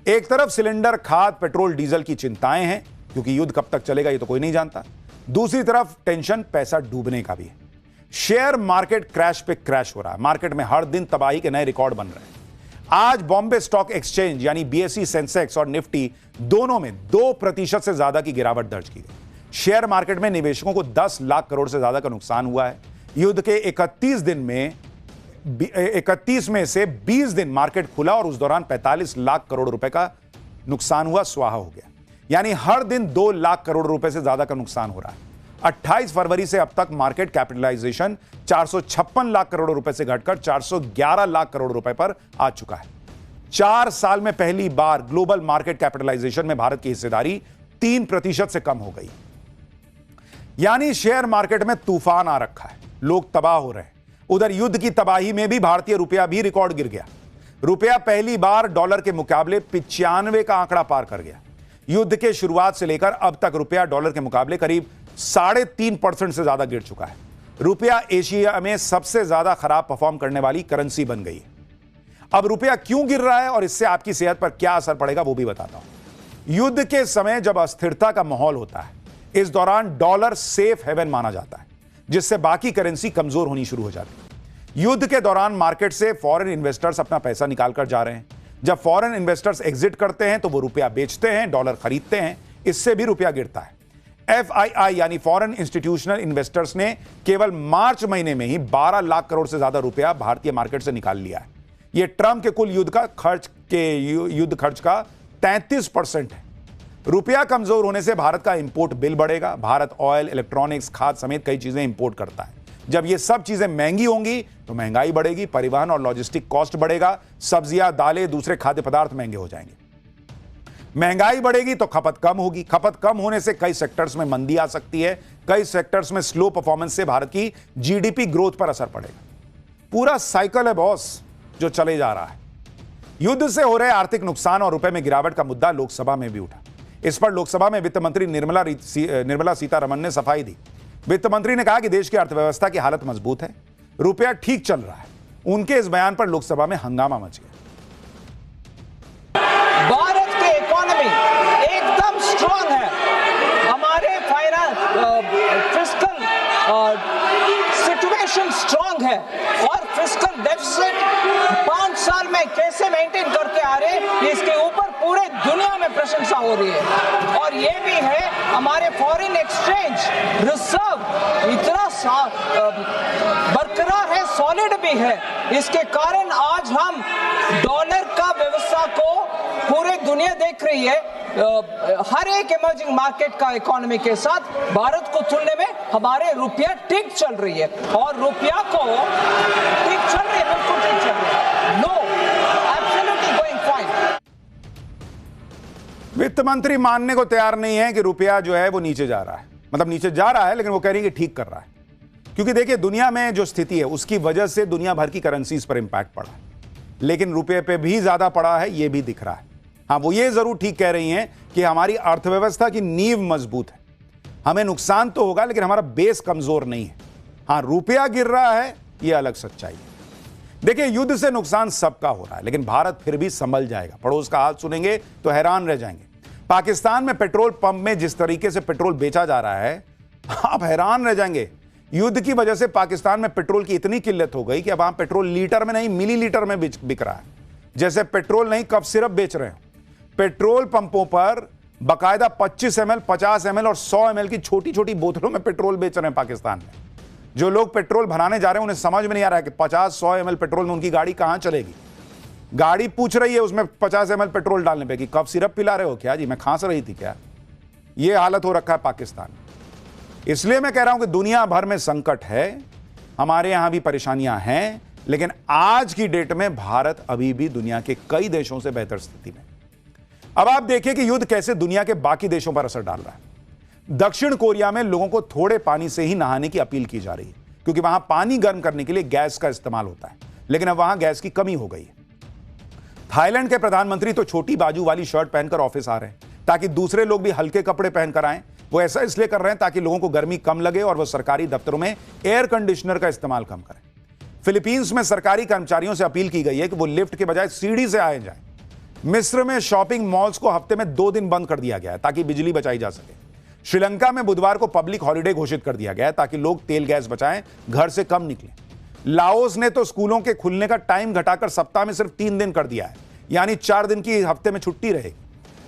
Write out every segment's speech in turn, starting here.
एक तरफ सिलेंडर, खाद, पेट्रोल, डीजल की चिंताएं हैं क्योंकि युद्ध कब तक चलेगा ये तो कोई नहीं जानता। दूसरी तरफ टेंशन पैसा डूबने का भी है। शेयर मार्केट क्रैश पे क्रैश हो रहा है। मार्केट में हर दिन तबाही के नए रिकॉर्ड बन रहे हैं। आज बॉम्बे स्टॉक एक्सचेंज यानी बीएसई, सेंसेक्स और निफ्टी दोनों में 2% से ज्यादा की गिरावट दर्ज की गई। शेयर मार्केट में निवेशकों को 10 लाख करोड़ से ज्यादा का नुकसान हुआ है। युद्ध के 31 में से 20 दिन मार्केट खुला और उस दौरान 45 लाख करोड़ रुपए का नुकसान हुआ, स्वाहा हो गया। यानी हर दिन 2 लाख करोड़ रुपए से ज्यादा का नुकसान हो रहा है। 28 फरवरी से अब तक मार्केट कैपिटलाइजेशन 456 लाख करोड़ रुपए से घटकर 411 लाख करोड़ रुपए पर आ चुका है। 4 साल में पहली बार ग्लोबल मार्केट कैपिटलाइजेशन में भारत की हिस्सेदारी 3% से कम हो गई। यानी शेयर मार्केट में तूफान आ रखा है, लोग तबाह हो रहे हैं। उधर युद्ध की तबाही में भी भारतीय रुपया भी रिकॉर्ड गिर गया। रुपया पहली बार डॉलर के मुकाबले 95 का आंकड़ा पार कर गया। युद्ध के शुरुआत से लेकर अब तक रुपया डॉलर के मुकाबले करीब 3.5% से ज्यादा गिर चुका है। रुपया एशिया में सबसे ज्यादा खराब परफॉर्म करने वाली करेंसी बन गई है। अब रुपया क्यों गिर रहा है और इससे आपकी सेहत पर क्या असर पड़ेगा वो भी बताता हूं। युद्ध के समय जब अस्थिरता का माहौल होता है, इस दौरान डॉलर सेफ हेवन माना जाता है, जिससे बाकी करेंसी कमजोर होनी शुरू हो जाती है। युद्ध के दौरान मार्केट से फॉरेन इन्वेस्टर्स अपना पैसा निकालकर जा रहे हैं। जब फॉरेन इन्वेस्टर्स एग्जिट करते हैं तो वो रुपया बेचते हैं, डॉलर खरीदते हैं, इससे भी रुपया गिरता है। FII यानी फॉरेन इंस्टीट्यूशनल इन्वेस्टर्स ने केवल मार्च महीने में ही 12 लाख करोड़ से ज्यादा रुपया भारतीय मार्केट से निकाल लिया है। यह ट्रंप के कुल युद्ध खर्च का 33% है। रुपया कमजोर होने से भारत का इंपोर्ट बिल बढ़ेगा। भारत ऑयल, इलेक्ट्रॉनिक्स, खाद समेत कई चीजें इंपोर्ट करता है। जब ये सब चीजें महंगी होंगी तो महंगाई बढ़ेगी, परिवहन और लॉजिस्टिक कॉस्ट बढ़ेगा, सब्जियां, दालें, दूसरे खाद्य पदार्थ महंगे हो जाएंगे। महंगाई बढ़ेगी तो खपत कम होगी। खपत कम होने से कई सेक्टर्स में मंदी आ सकती है। कई सेक्टर्स में स्लो परफॉर्मेंस से भारत की जीडीपी ग्रोथ पर असर पड़ेगा। पूरा साइकिल है बॉस जो चले जा रहा है। युद्ध से हो रहे आर्थिक नुकसान और रुपए में गिरावट का मुद्दा लोकसभा में भी उठा। इस पर लोकसभा में वित्त मंत्री निर्मला सीतारमण ने सफाई दी। वित्त मंत्री ने कहा कि देश की अर्थव्यवस्था की हालत मजबूत है, रुपया ठीक चल रहा है। उनके इस बयान पर लोकसभा में हंगामा मच गया। भारत की इकोनॉमी एकदम स्ट्रांग है। हमारे फिस्कल सिचुएशन स्ट्रांग है और फिस्कल डेफिसिट 5 साल में कैसे मेंटेन करके आ रहे हैं, इसके ऊपर पूरे दुनिया में प्रशंसा हो रही है। और ये भी है हमारे फॉरेन एक्सचेंज रिजर्व इतना बरकरार है, सॉलिड भी है। इसके कारण आज हम डॉलर का व्यवस्था को पूरे दुनिया देख रही है। हर एक इमर्जिंग मार्केट का इकोनॉमी के साथ भारत को तुलने में हमारे रुपया ठीक चल रही है और रुपया को ठीक चल रही है, बिल्कुल ठीक चल रही है। No, absolutely going fine. वित्त मंत्री मानने को तैयार नहीं है कि रुपया जो है वो नीचे जा रहा है। मतलब नीचे जा रहा है लेकिन वो कह रही है कि ठीक कर रहा है। क्योंकि देखिए दुनिया में जो स्थिति है उसकी वजह से दुनिया भर की करेंसीज पर इंपैक्ट पड़ा है, लेकिन रुपये पे भी ज्यादा पड़ा है, ये भी दिख रहा है। हाँ, वो ये जरूर ठीक कह रही हैं कि हमारी अर्थव्यवस्था की नींव मजबूत है। हमें नुकसान तो होगा लेकिन हमारा बेस कमजोर नहीं है। हाँ, रुपया गिर रहा है, ये अलग सच्चाई है। देखिए युद्ध से नुकसान सबका हो रहा है लेकिन भारत फिर भी संभल जाएगा। पड़ोस का हाल सुनेंगे तो हैरान रह जाएंगे। पाकिस्तान में पेट्रोल पंप में जिस तरीके से पेट्रोल बेचा जा रहा है, आप हैरान रह जाएंगे। युद्ध की वजह से पाकिस्तान में पेट्रोल की इतनी किल्लत हो गई कि अब वहां पेट्रोल लीटर में नहीं मिलीलीटर में बिक रहा है। जैसे पेट्रोल नहीं कफ सिरप बेच रहे हो। पेट्रोल पंपों पर बकायदा 25 ml, 50 ml और 100 ml की छोटी छोटी बोतलों में पेट्रोल बेच रहे हैं पाकिस्तान में। जो लोग पेट्रोल भराने जा रहे हैं उन्हें समझ में नहीं आ रहा है कि 50-100 ml पेट्रोल में उनकी गाड़ी कहां चलेगी। गाड़ी पूछ रही है उसमें 50 ml पेट्रोल डालने पे कि कफ सिरप पिला रहे हो क्या जी, मैं खांस रही थी क्या। यह हालत हो रखा है पाकिस्तान। इसलिए मैं कह रहा हूं कि दुनिया भर में संकट है, हमारे यहां भी परेशानियां हैं, लेकिन आज की डेट में भारत अभी भी दुनिया के कई देशों से बेहतर स्थिति में। अब आप देखिए कि युद्ध कैसे दुनिया के बाकी देशों पर असर डाल रहा है। दक्षिण कोरिया में लोगों को थोड़े पानी से ही नहाने की अपील की जा रही है क्योंकि वहां पानी गर्म करने के लिए गैस का इस्तेमाल होता है, लेकिन अब वहां गैस की कमी हो गई है। थाईलैंड के प्रधानमंत्री तो छोटी बाजू वाली शर्ट पहनकर ऑफिस आ रहे हैं ताकि दूसरे लोग भी हल्के कपड़े पहनकर आएं। वो ऐसा इसलिए कर रहे हैं ताकि लोगों को गर्मी कम लगे और वो सरकारी दफ्तरों में एयर कंडीशनर का इस्तेमाल कम करें। फिलीपींस में सरकारी कर्मचारियों से अपील की गई है कि वो लिफ्ट के बजाय सीढ़ी से आए जाएं। मिस्र में शॉपिंग मॉल्स को हफ्ते में 2 दिन बंद कर दिया गया है ताकि बिजली बचाई जा सके। श्रीलंका में बुधवार को पब्लिक हॉलिडे घोषित कर दिया गया है ताकि लोग तेल गैस बचाएं, घर से कम निकलें। लाओस ने तो स्कूलों के खुलने का टाइम घटाकर सप्ताह में सिर्फ 3 दिन कर दिया है, यानी 4 दिन की हफ्ते में छुट्टी रहेगी।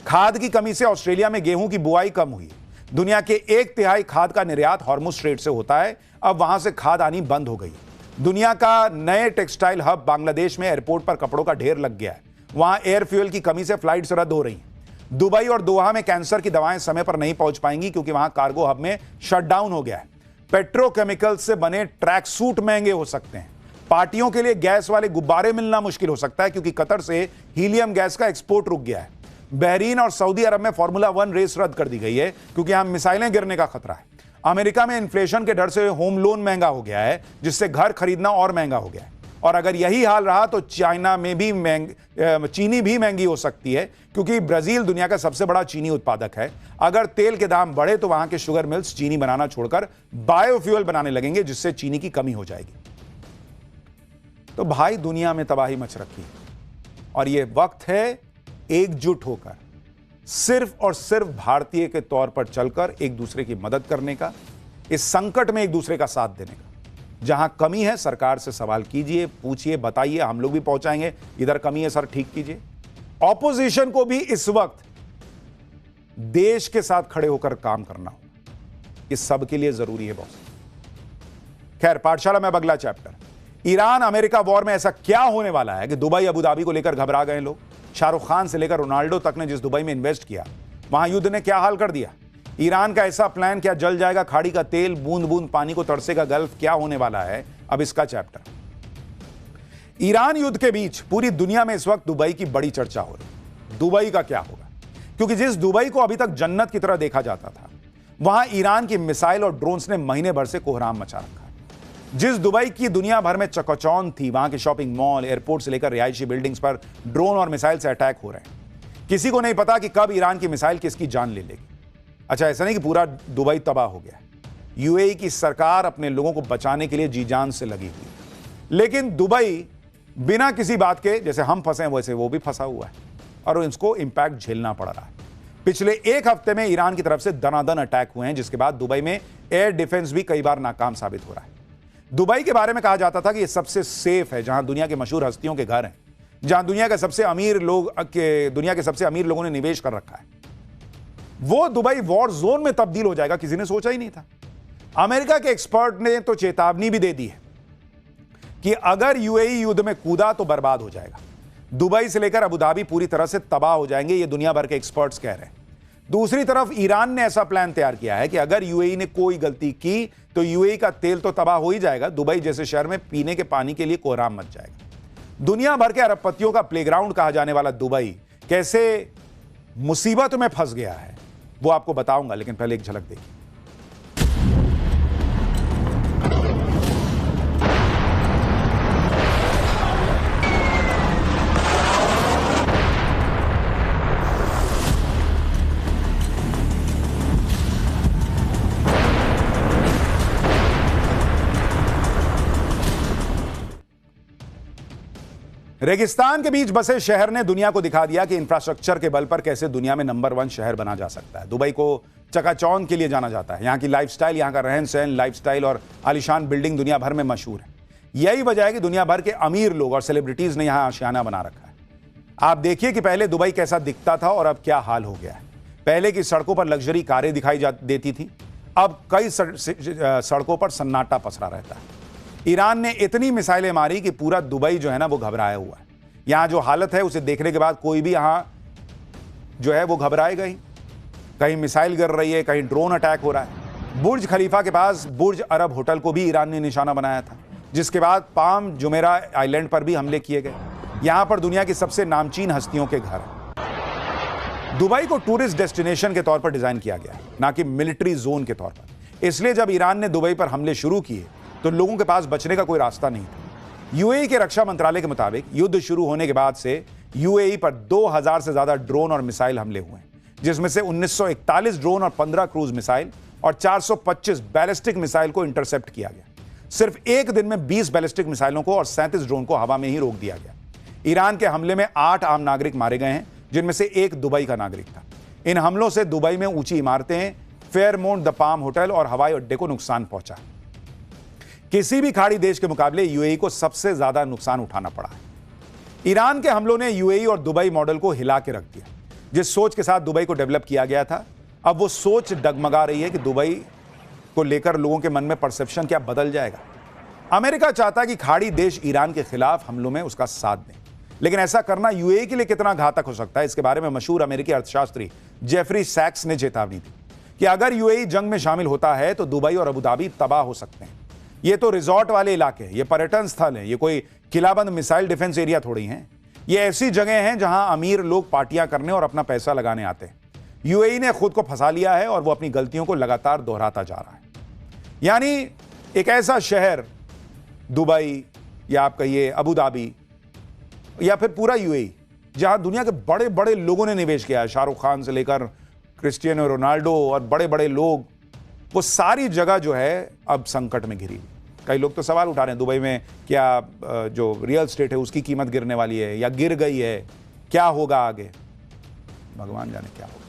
खाद की कमी से ऑस्ट्रेलिया में गेहूं की बुआई कम हुई। दुनिया के 1/3 खाद का निर्यात हॉर्मुज स्ट्रेट से होता है, अब वहां से खाद आनी बंद हो गई। दुनिया का नए टेक्सटाइल हब बांग्लादेश में एयरपोर्ट पर कपड़ों का ढेर लग गया है। वहां एयर फ्यूल की कमी से फ्लाइट्स रद्द हो रही हैं। दुबई और दोहा में कैंसर की दवाएं समय पर नहीं पहुंच पाएंगी क्योंकि वहां कार्गो हब में शटडाउन हो गया है। पेट्रोकेमिकल से बने ट्रैक सूट महंगे हो सकते हैं। पार्टियों के लिए गैस वाले गुब्बारे मिलना मुश्किल हो सकता है क्योंकि कतर से हीलियम गैस का एक्सपोर्ट रुक गया है। बहरीन और सऊदी अरब में फॉर्मूला 1 रेस रद्द कर दी गई है क्योंकि यहां मिसाइलें गिरने का खतरा है। अमेरिका में इन्फ्लेशन के डर से होम लोन महंगा हो गया है, जिससे घर खरीदना और महंगा हो गया है। और अगर यही हाल रहा तो चाइना में भी चीनी भी महंगी हो सकती है क्योंकि ब्राजील दुनिया का सबसे बड़ा चीनी उत्पादक है। अगर तेल के दाम बढ़े तो वहां के शुगर मिल्स चीनी बनाना छोड़कर बायोफ्यूल बनाने लगेंगे, जिससे चीनी की कमी हो जाएगी। तो भाई, दुनिया में तबाही मच रखी है और यह वक्त है एकजुट होकर सिर्फ और सिर्फ भारतीय के तौर पर चलकर एक दूसरे की मदद करने का, इस संकट में एक दूसरे का साथ देने का। जहां कमी है सरकार से सवाल कीजिए, पूछिए, बताइए, हम लोग भी पहुंचाएंगे। इधर कमी है सर, ठीक कीजिए। ऑपोजिशन को भी इस वक्त देश के साथ खड़े होकर काम करना होगा, इस सब के लिए जरूरी है बॉस। खैर, पाठशाला में अब अगला चैप्टर। ईरान अमेरिका वॉर में ऐसा क्या होने वाला है कि दुबई अबू धाबी को लेकर घबरा गए लोग। शाहरुख खान से लेकर रोनाल्डो तक ने जिस दुबई में इन्वेस्ट किया, वहां युद्ध ने क्या हाल कर दिया। ईरान का ऐसा प्लान, क्या जल जाएगा खाड़ी का तेल, बूंद बूंद पानी को तरसेगा गल्फ, क्या होने वाला है, अब इसका चैप्टर। ईरान युद्ध के बीच पूरी दुनिया में इस वक्त दुबई की बड़ी चर्चा हो रही। दुबई का क्या होगा, क्योंकि जिस दुबई को अभी तक जन्नत की तरह देखा जाता था, वहां ईरान की मिसाइल और ड्रोन्स ने महीने भर से कोहराम मचा रखा है। जिस दुबई की दुनिया भर में चकाचौंध थी, वहां के शॉपिंग मॉल, एयरपोर्ट से लेकर रिहायशी बिल्डिंग्स पर ड्रोन और मिसाइल से अटैक हो रहे हैं। किसी को नहीं पता कि कब ईरान की मिसाइल किसकी जान ले लेगी। अच्छा, ऐसा नहीं कि पूरा दुबई तबाह हो गया। यूएई की सरकार अपने लोगों को बचाने के लिए जी जान से लगी हुई है, लेकिन दुबई बिना किसी बात के, जैसे हम फंसे हैं वैसे वो भी फंसा हुआ है और इसको इंपैक्ट झेलना पड़ रहा है। पिछले एक हफ्ते में ईरान की तरफ से दनादन अटैक हुए हैं, जिसके बाद दुबई में एयर डिफेंस भी कई बार नाकाम साबित हो रहा है। दुबई के बारे में कहा जाता था कि यह सबसे सेफ है, जहां दुनिया के मशहूर हस्तियों के घर हैं, जहां दुनिया के सबसे अमीर लोगों ने निवेश कर रखा है। वो दुबई वॉर जोन में तब्दील हो जाएगा, किसी ने सोचा ही नहीं था। अमेरिका के एक्सपर्ट ने तो चेतावनी भी दे दी है कि अगर यूएई युद्ध में कूदा तो बर्बाद हो जाएगा। दुबई से लेकर अबू धाबी पूरी तरह से तबाह हो जाएंगे, ये दुनिया भर के एक्सपर्ट्स कह रहे हैं। दूसरी तरफ ईरान ने ऐसा प्लान तैयार किया है कि अगर यूएई ने कोई गलती की तो यूएई का तेल तो तबाह हो ही जाएगा, दुबई जैसे शहर में पीने के पानी के लिए कोहराम मच जाएगा। दुनिया भर के अरबपतियों का प्लेग्राउंड कहा जाने वाला दुबई कैसे मुसीबत में फंस गया है, वो आपको बताऊंगा, लेकिन पहले एक झलक देखिए। रेगिस्तान के बीच बसे शहर ने दुनिया को दिखा दिया कि इंफ्रास्ट्रक्चर के बल पर कैसे दुनिया में नंबर 1 शहर बना जा सकता है। दुबई को चकाचौंध के लिए जाना जाता है। यहाँ की लाइफस्टाइल, यहाँ का रहन सहन, लाइफस्टाइल और आलीशान बिल्डिंग दुनिया भर में मशहूर है। यही वजह है कि दुनिया भर के अमीर लोग और सेलिब्रिटीज ने यहाँ आशियाना बना रखा है। आप देखिए कि पहले दुबई कैसा दिखता था और अब क्या हाल हो गया है। पहले की सड़कों पर लग्जरी कारें दिखाई देती थी, अब कई सड़कों पर सन्नाटा पसरा रहता है। ईरान ने इतनी मिसाइलें मारी कि पूरा दुबई जो है ना वो घबराया हुआ है। यहां जो हालत है उसे देखने के बाद कोई भी यहां जो है वो घबराएगा ही। कहीं मिसाइल गिर रही है, कहीं ड्रोन अटैक हो रहा है। बुर्ज खलीफा के पास बुर्ज अरब होटल को भी ईरान ने निशाना बनाया था, जिसके बाद पाम जुमेरा आइलैंड पर भी हमले किए गए। यहां पर दुनिया की सबसे नामचीन हस्तियों के घर हैं। दुबई को टूरिस्ट डेस्टिनेशन के तौर पर डिजाइन किया गया, ना कि मिलिट्री जोन के तौर पर। इसलिए जब ईरान ने दुबई पर हमले शुरू किए तो लोगों के पास बचने का कोई रास्ता नहीं था। यूएई के रक्षा मंत्रालय के मुताबिक युद्ध शुरू होने के बाद से यूएई पर 2000 से ज्यादा ड्रोन और मिसाइल हमले हुए हैं, जिसमें से 1941 ड्रोन और 15 क्रूज मिसाइल और 425 बैलिस्टिक मिसाइल को इंटरसेप्ट किया गया। सिर्फ एक दिन में 20 बैलिस्टिक मिसाइलों को और 37 ड्रोन को हवा में ही रोक दिया गया। ईरान के हमले में 8 आम नागरिक मारे गए हैं, जिनमें से एक दुबई का नागरिक था। इन हमलों से दुबई में ऊंची इमारतें, फेयरमोंट द पाम होटल और हवाई अड्डे को नुकसान पहुंचा। किसी भी खाड़ी देश के मुकाबले यूएई को सबसे ज्यादा नुकसान उठाना पड़ा है। ईरान के हमलों ने यूएई और दुबई मॉडल को हिला के रख दिया। जिस सोच के साथ दुबई को डेवलप किया गया था, अब वो सोच डगमगा रही है कि दुबई को लेकर लोगों के मन में परसेप्शन क्या बदल जाएगा। अमेरिका चाहता है कि खाड़ी देश ईरान के खिलाफ हमलों में उसका साथ दें, लेकिन ऐसा करना यूएई के लिए कितना घातक हो सकता है, इसके बारे में मशहूर अमेरिकी अर्थशास्त्री जेफरी सैक्स ने चेतावनी दी कि अगर यूएई जंग में शामिल होता है तो दुबई और अबू धाबी तबाह हो सकते हैं। ये तो रिजॉर्ट वाले इलाके हैं, ये पर्यटन स्थल हैं, ये कोई किलाबंद मिसाइल डिफेंस एरिया थोड़ी हैं। ये ऐसी जगह हैं जहां अमीर लोग पार्टियां करने और अपना पैसा लगाने आते हैं। यूएई ने खुद को फंसा लिया है और वो अपनी गलतियों को लगातार दोहराता जा रहा है। यानी एक ऐसा शहर दुबई या आप कहिए अबू धाबी या फिर पूरा यूएई, जहां दुनिया के बड़े बड़े लोगों ने निवेश किया है, शाहरुख खान से लेकर क्रिस्टियानो रोनाल्डो और बड़े बड़े लोग, वो सारी जगह जो है अब संकट में घिरी हुई। कई लोग तो सवाल उठा रहे हैं दुबई में क्या जो रियल एस्टेट है उसकी कीमत गिरने वाली है या गिर गई है, क्या होगा आगे, भगवान जाने क्या होगा।